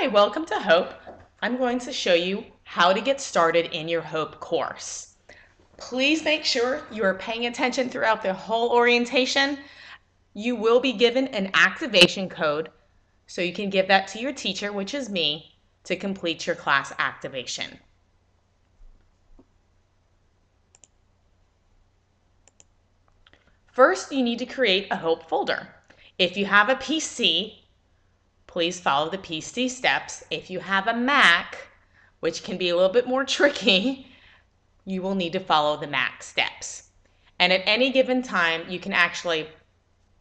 Hi, welcome to Hope. I'm going to show you how to get started in your Hope course. Please make sure you are paying attention throughout the whole orientation. You will be given an activation code, so you can give that to your teacher, which is me, to complete your class activation. First, you need to create a Hope folder. If you have a PC, please follow the PC steps. If you have a Mac, which can be a little bit more tricky, you will need to follow the Mac steps. And at any given time, you can actually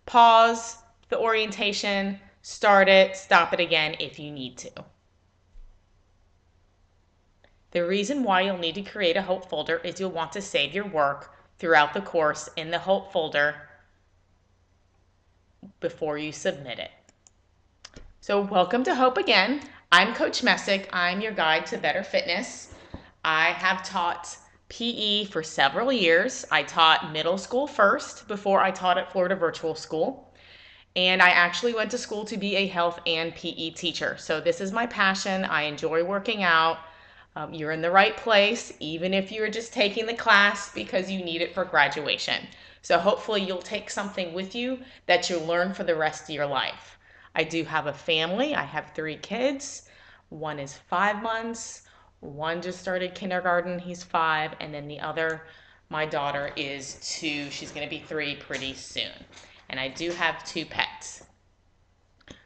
pause the orientation, start it, stop it again if you need to. The reason why you'll need to create a Hope folder is you'll want to save your work throughout the course in the Hope folder before you submit it. So welcome to Hope again. I'm Coach Messick. I'm your guide to better fitness. I have taught PE for several years. I taught middle school first before I taught at Florida Virtual School. And I actually went to school to be a health and PE teacher. So this is my passion. I enjoy working out. You're in the right place, even if you're just taking the class because you need it for graduation. So hopefully you'll take something with you that you'll learn for the rest of your life. I do have a family. I have 3 kids. One is 5 months. One just started kindergarten. He's 5. And then the other, my daughter, is 2. She's going to be 3 pretty soon. And I do have 2 pets.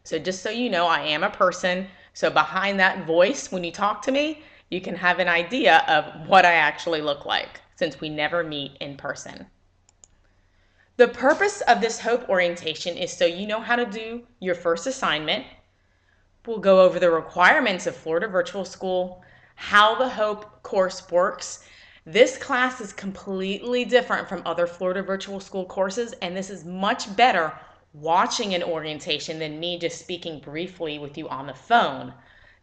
So just so you know, I am a person. So behind that voice, when you talk to me, you can have an idea of what I actually look like, since we never meet in person. The purpose of this Hope orientation is so you know how to do your first assignment. We'll go over the requirements of Florida Virtual School, how the Hope course works. This class is completely different from other Florida Virtual School courses, and this is much better watching an orientation than me just speaking briefly with you on the phone.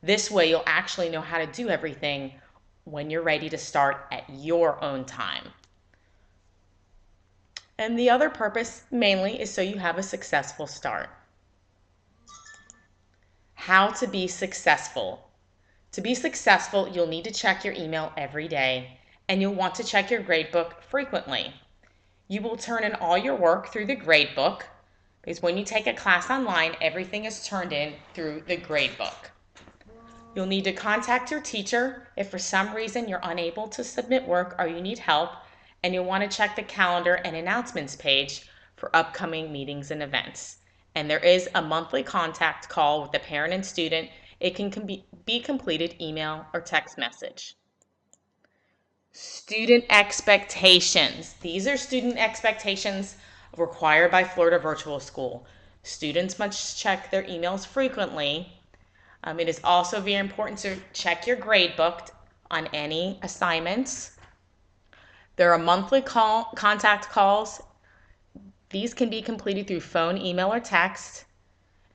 This way you'll actually know how to do everything when you're ready to start at your own time. And the other purpose mainly is so you have a successful start. How to be successful. To be successful, you'll need to check your email every day, and you'll want to check your gradebook frequently. You will turn in all your work through the gradebook, because when you take a class online, everything is turned in through the gradebook. You'll need to contact your teacher if for some reason you're unable to submit work or you need help, and you'll want to check the calendar and announcements page for upcoming meetings and events. And there is a monthly contact call with the parent and student. It can be completed email or text message. Student expectations. These are student expectations required by Florida Virtual School. Students must check their emails frequently. It is also very important to check your grade book on any assignments. There are monthly contact calls. These can be completed through phone, email, or text.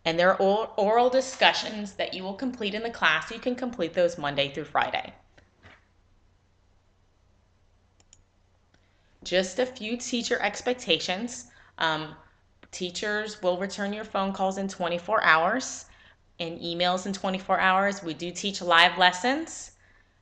And there are oral discussions that you will complete in the class. You can complete those Monday through Friday. Just a few teacher expectations. Teachers will return your phone calls in 24 hours and emails in 24 hours. We do teach live lessons,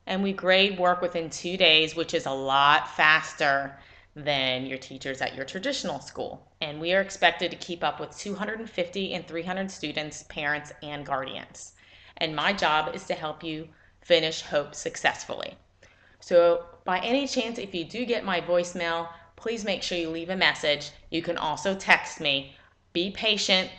and we grade work within 2 days, which is a lot faster than your teachers at your traditional school. And we are expected to keep up with 250 and 300 students, parents, and guardians. And my job is to help you finish Hope successfully. So by any chance, if you do get my voicemail, please make sure you leave a message. You can also text me. Be patient.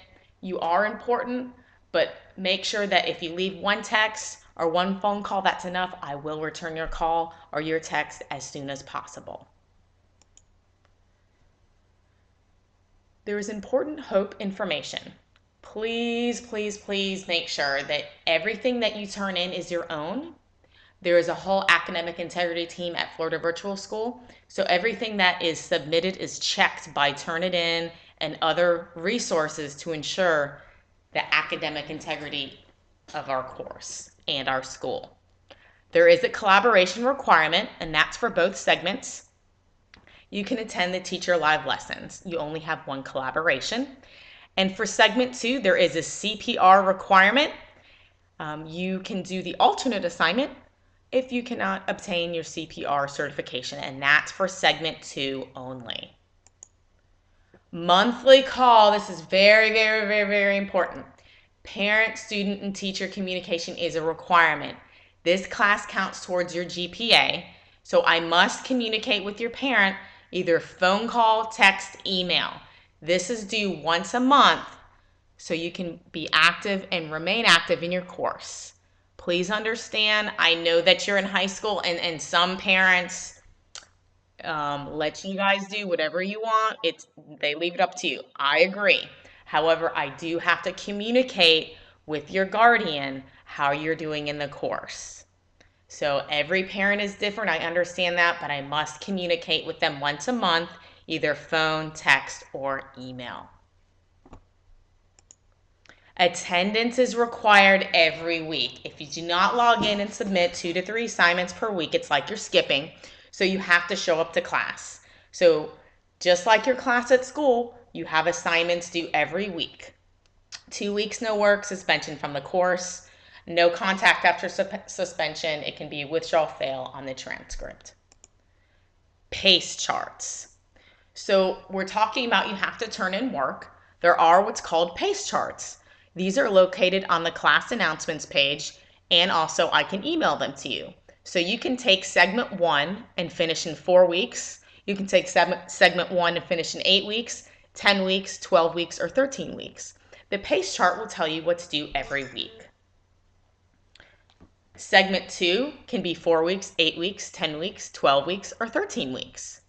You are important, but make sure that if you leave one text or one phone call, that's enough. I will return your call or your text as soon as possible. There is important Hope information. Please, please, please make sure that everything that you turn in is your own. There is a whole academic integrity team at Florida Virtual School, so everything that is submitted is checked by Turnitin and other resources to ensure the academic integrity of our course and our school. There is a collaboration requirement, and that's for both segments. You can attend the teacher live lessons. You only have one collaboration. And for segment 2, there is a CPR requirement. You can do the alternate assignment if you cannot obtain your CPR certification, and that's for segment 2 only. Monthly call. This is very, very, very, very important. Parent, student, and teacher communication is a requirement. This class counts towards your GPA, so I must communicate with your parent, either phone call, text, email. This is due once a month, so you can be active and remain active in your course. Please understand, I know that you're in high school and some parents let you guys do whatever you want. They leave it up to you. I agree. However, I do have to communicate with your guardian how you're doing in the course. So every parent is different. I understand that, but I must communicate with them once a month, either phone, text, or email. Attendance is required every week. If you do not log in and submit 2 to 3 assignments per week, it's like you're skipping. So you have to show up to class. So just like your class at school, you have assignments due every week. 2 weeks no work, suspension from the course. No contact after suspension. It can be withdrawal fail on the transcript. PACE charts. So we're talking about you have to turn in work. There are what's called PACE charts. These are located on the class announcements page, and also I can email them to you. So you can take segment 1 and finish in 4 weeks. You can take segment 1 and finish in 8 weeks, 10 weeks, 12 weeks, or 13 weeks. The PACE chart will tell you what's due every week. Segment 2 can be 4 weeks, 8 weeks, 10 weeks, 12 weeks, or 13 weeks.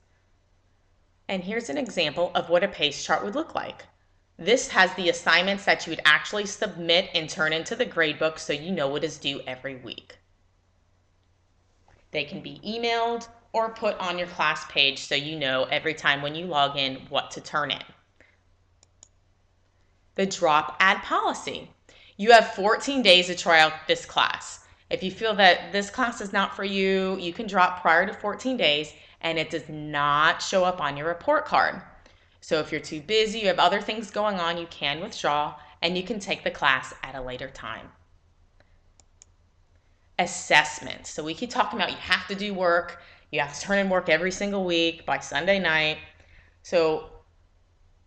And here's an example of what a PACE chart would look like. This has the assignments that you would actually submit and turn into the gradebook so you know what is due every week. They can be emailed or put on your class page so you know every time when you log in what to turn in. The drop add policy. You have 14 days to try out this class. If you feel that this class is not for you, you can drop prior to 14 days and it does not show up on your report card. So if you're too busy, you have other things going on, you can withdraw and you can take the class at a later time. Assessments. So we keep talking about you have to do work, you have to turn in work every single week by Sunday night. So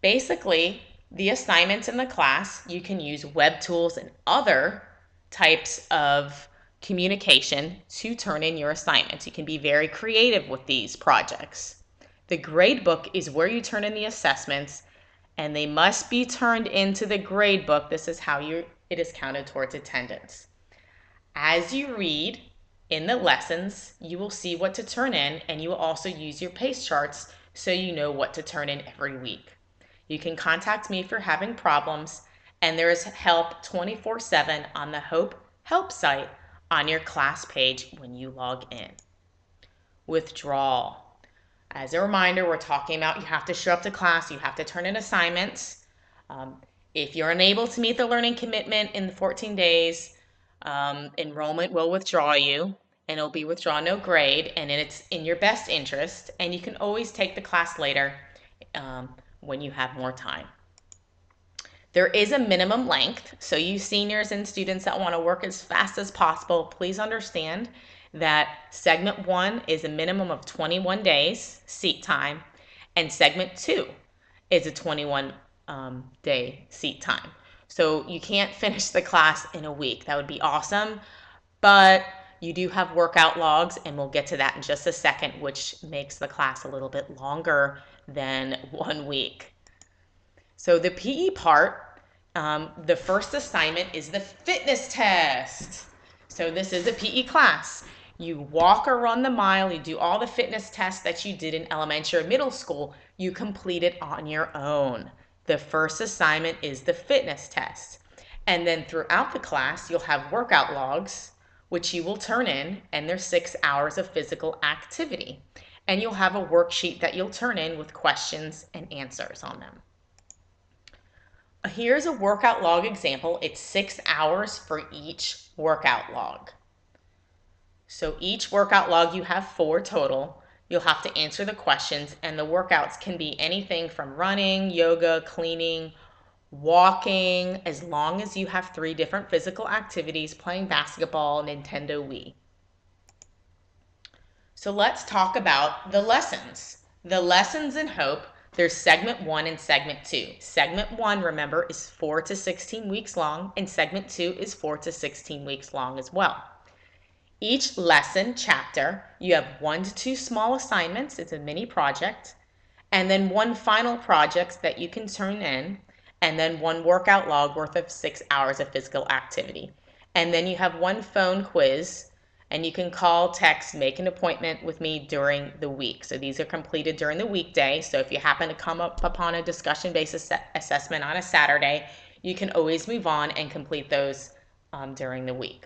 basically, the assignments in the class, you can use web tools and other types of communication to turn in your assignments. You can be very creative with these projects. The gradebook is where you turn in the assessments, and they must be turned into the gradebook. This is how it is counted towards attendance. As you read in the lessons, you will see what to turn in, and you will also use your PACE charts so you know what to turn in every week. You can contact me if you're having problems, and there is help 24/7 on the Hope Help site on your class page when you log in. Withdrawal. As a reminder, we're talking about you have to show up to class, you have to turn in assignments. If you're unable to meet the learning commitment in the 14 days, enrollment will withdraw you, and it'll be withdraw no grade, and it's in your best interest, and you can always take the class later when you have more time. There is a minimum length, so you seniors and students that want to work as fast as possible, please understand that segment 1 is a minimum of 21 days seat time, and segment 2 is a 21 day seat time. So you can't finish the class in a week. That would be awesome, but you do have workout logs, and we'll get to that in just a second, which makes the class a little bit longer than 1 week. So the PE part, the first assignment is the fitness test. So this is a PE class. You walk or run the mile, you do all the fitness tests that you did in elementary or middle school, you complete it on your own. The first assignment is the fitness test. And then throughout the class, you'll have workout logs, which you will turn in, and there's 6 hours of physical activity. And you'll have a worksheet that you'll turn in with questions and answers on them. Here's a workout log example. It's 6 hours for each workout log. So each workout log, you have 4 total. You'll have to answer the questions, and the workouts can be anything from running, yoga, cleaning, walking, as long as you have 3 different physical activities, playing basketball, Nintendo Wii. So let's talk about the lessons. The lessons in Hope, there's segment 1 and segment 2. Segment 1, remember, is 4 to 16 weeks long, and segment 2 is 4 to 16 weeks long as well. Each lesson chapter, you have 1 to 2 small assignments, it's a mini project, and then 1 final project that you can turn in, and then 1 workout log worth of 6 hours of physical activity. And then you have 1 phone quiz, and you can call, text, make an appointment with me during the week. So these are completed during the weekday. So if you happen to come up upon a discussion-based assessment on a Saturday, you can always move on and complete those during the week.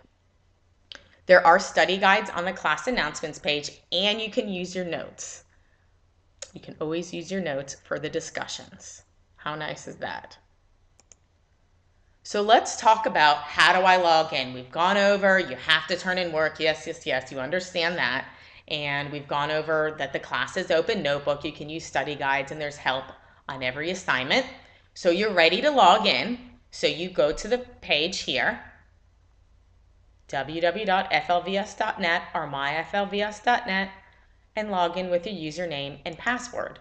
There are study guides on the class announcements page, and you can use your notes. You can always use your notes for the discussions. How nice is that? So let's talk about how do I log in. We've gone over, you have to turn in work. Yes, yes, yes, you understand that. And we've gone over that the class is open notebook. You can use study guides and there's help on every assignment. So you're ready to log in. So you go to the page here, www.flvs.net or myflvs.net, and log in with your username and password.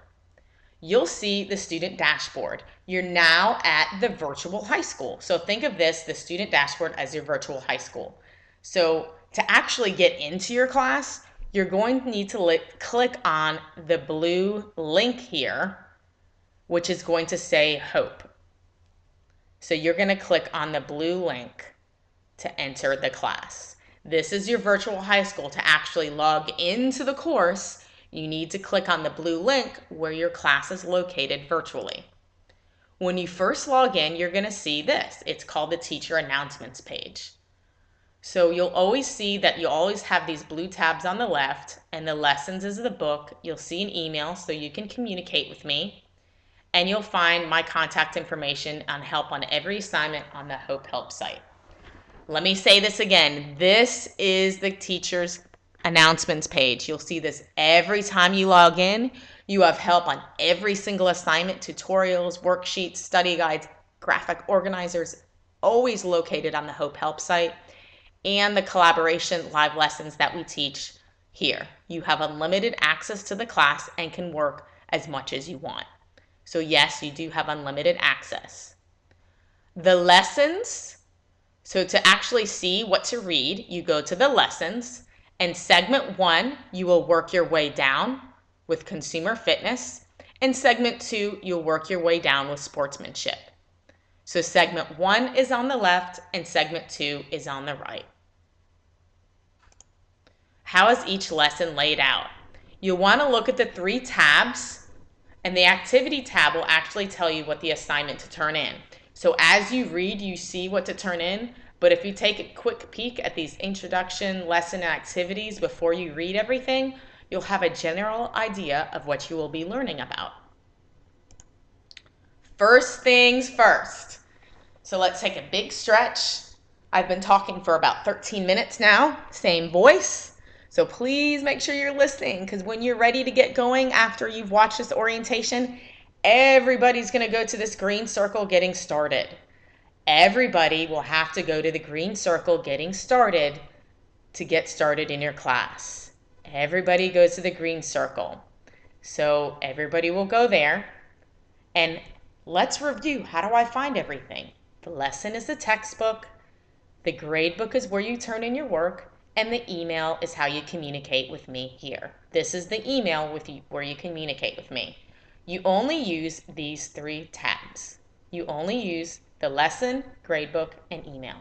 You'll see the student dashboard. You're now at the virtual high school. So think of this, the student dashboard, as your virtual high school. So to actually get into your class, you're going to need to click on the blue link here, which is going to say Hope. So you're going to click on the blue link to enter the class. This is your virtual high school. To actually log into the course, you need to click on the blue link where your class is located virtually. When you first log in, you're going to see this. It's called the teacher announcements page. So you'll always see that you always have these blue tabs on the left, and the lessons is the book. You'll see an email so you can communicate with me, and you'll find my contact information on help on every assignment on the Hope Help site. Let me say this again. This is the teacher's announcements page. You'll see this every time you log in. You have help on every single assignment, tutorials, worksheets, study guides, graphic organizers, always located on the Hope Help site, and the collaboration live lessons that we teach here. You have unlimited access to the class and can work as much as you want. So yes, you do have unlimited access. The lessons, so to actually see what to read, you go to the lessons. In segment 1, you will work your way down with consumer fitness. In segment 2, you'll work your way down with sportsmanship. So segment 1 is on the left and segment 2 is on the right. How is each lesson laid out? You'll want to look at the 3 tabs, and the activity tab will actually tell you what the assignment to turn in. So as you read, you see what to turn in. But if you take a quick peek at these introduction, lesson, and activities before you read everything, you'll have a general idea of what you will be learning about. First things first. So let's take a big stretch. I've been talking for about 13 minutes now, same voice. So please make sure you're listening, because when you're ready to get going after you've watched this orientation, everybody's going to go to this green circle getting started. Everybody will have to go to the green circle getting started to get started in your class. Everybody goes to the green circle. So everybody will go there. And let's review. How do I find everything? The lesson is the textbook. The grade book is where you turn in your work. And the email is how you communicate with me here. This is the email with you, where you communicate with me. You only use these 3 tabs. You only use the lesson, gradebook, and email.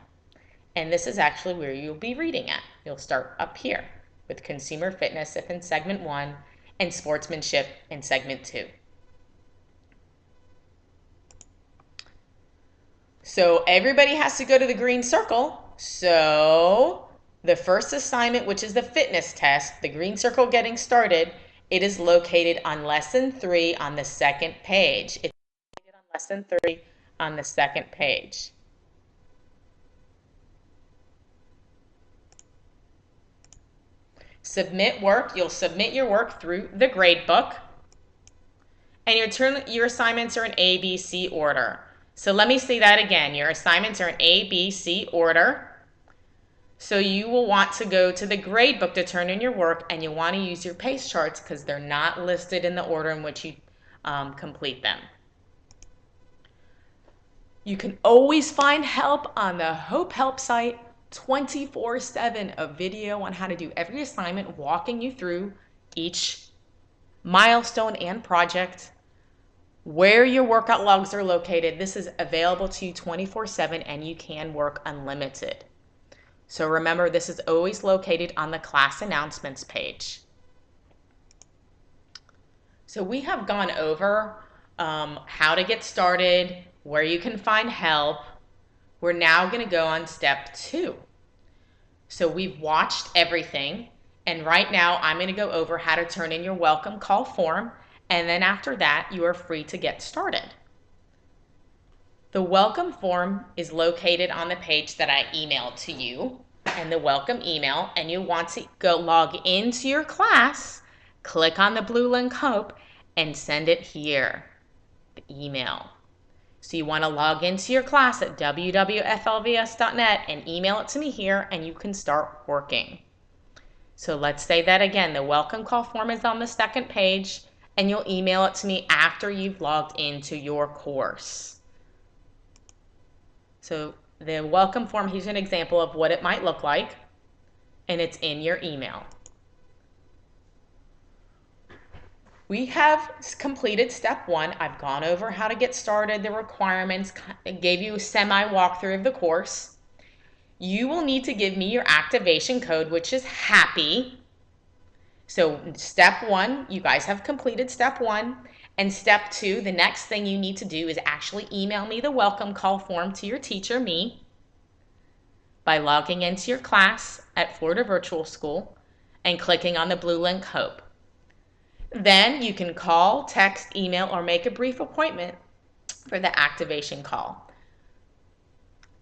And this is actually where you'll be reading at. You'll start up here with consumer fitness if in segment 1 and sportsmanship in segment 2. So everybody has to go to the green circle. So the first assignment, which is the fitness test, the green circle getting started, it is located on lesson 3 on the second page. It's located on lesson 3 on the second page. Submit work. You'll submit your work through the grade book. And your assignments are in A, B, C order. So let me say that again. Your assignments are in A, B, C order. So you will want to go to the grade book to turn in your work, and you'll want to use your pace charts because they're not listed in the order in which you complete them. You can always find help on the Hope Help site 24/7, a video on how to do every assignment, walking you through each milestone and project, where your workout logs are located. This is available to you 24/7 and you can work unlimited. So remember, this is always located on the class announcements page. So we have gone over how to get started, where you can find help. We're now going to go on step 2. So we've watched everything, and right now I'm going to go over how to turn in your welcome call form, and then after that you are free to get started. The welcome form is located on the page that I emailed to you, and the welcome email, and you want to go log into your class, click on the blue link Hope, and send it here, the email. So you want to log into your class at www.flvs.net and email it to me here, and you can start working. So let's say that again. The welcome call form is on the second page, and you'll email it to me after you've logged into your course. So the welcome form, here's an example of what it might look like, and it's in your email. We have completed step 1. I've gone over how to get started, the requirements, gave you a semi walkthrough of the course. You will need to give me your activation code, which is HAPPY. So step 1, you guys have completed step 1. And step 2, the next thing you need to do is actually email me the welcome call form to your teacher, me, by logging into your class at Florida Virtual School and clicking on the blue link Hope. Then you can call, text, email, or make a brief appointment for the activation call.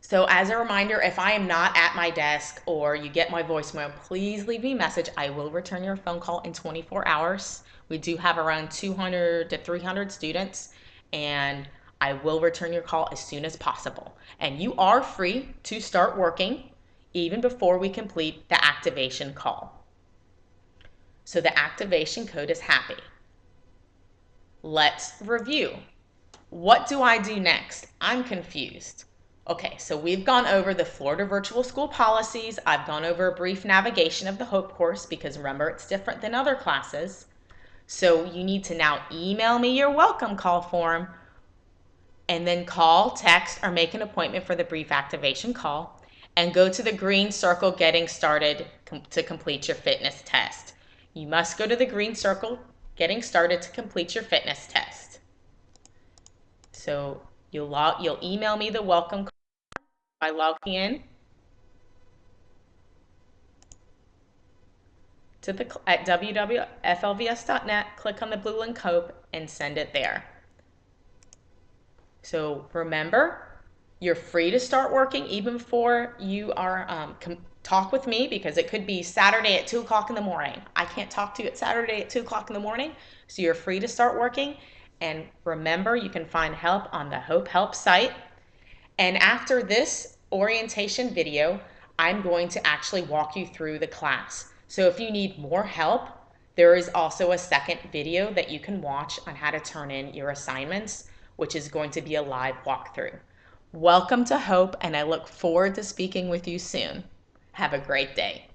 So as a reminder, if I am not at my desk or you get my voicemail, please leave me a message. I will return your phone call in 24 hours. We do have around 200 to 300 students, and I will return your call as soon as possible. And you are free to start working even before we complete the activation call. So the activation code is HAPPY. Let's review. What do I do next? I'm confused. Okay, so we've gone over the Florida Virtual School policies. I've gone over a brief navigation of the Hope course because remember, it's different than other classes. So you need to now email me your welcome call form and then call, text, or make an appointment for the brief activation call and go to the green circle Getting Started to complete your fitness test. You must go to the green circle Getting Started to complete your fitness test. So you'll email me the welcome call by logging in to at www.flvs.net, click on the blue link Hope, and send it there. So remember, you're free to start working even before you are talk with me, because it could be Saturday at 2 o'clock in the morning. I can't talk to you at Saturday at 2 o'clock in the morning, so you're free to start working. And remember, you can find help on the Hope Help site. And after this orientation video, I'm going to actually walk you through the class. So if you need more help, there is also a second video that you can watch on how to turn in your assignments, which is going to be a live walkthrough. Welcome to Hope, and I look forward to speaking with you soon. Have a great day.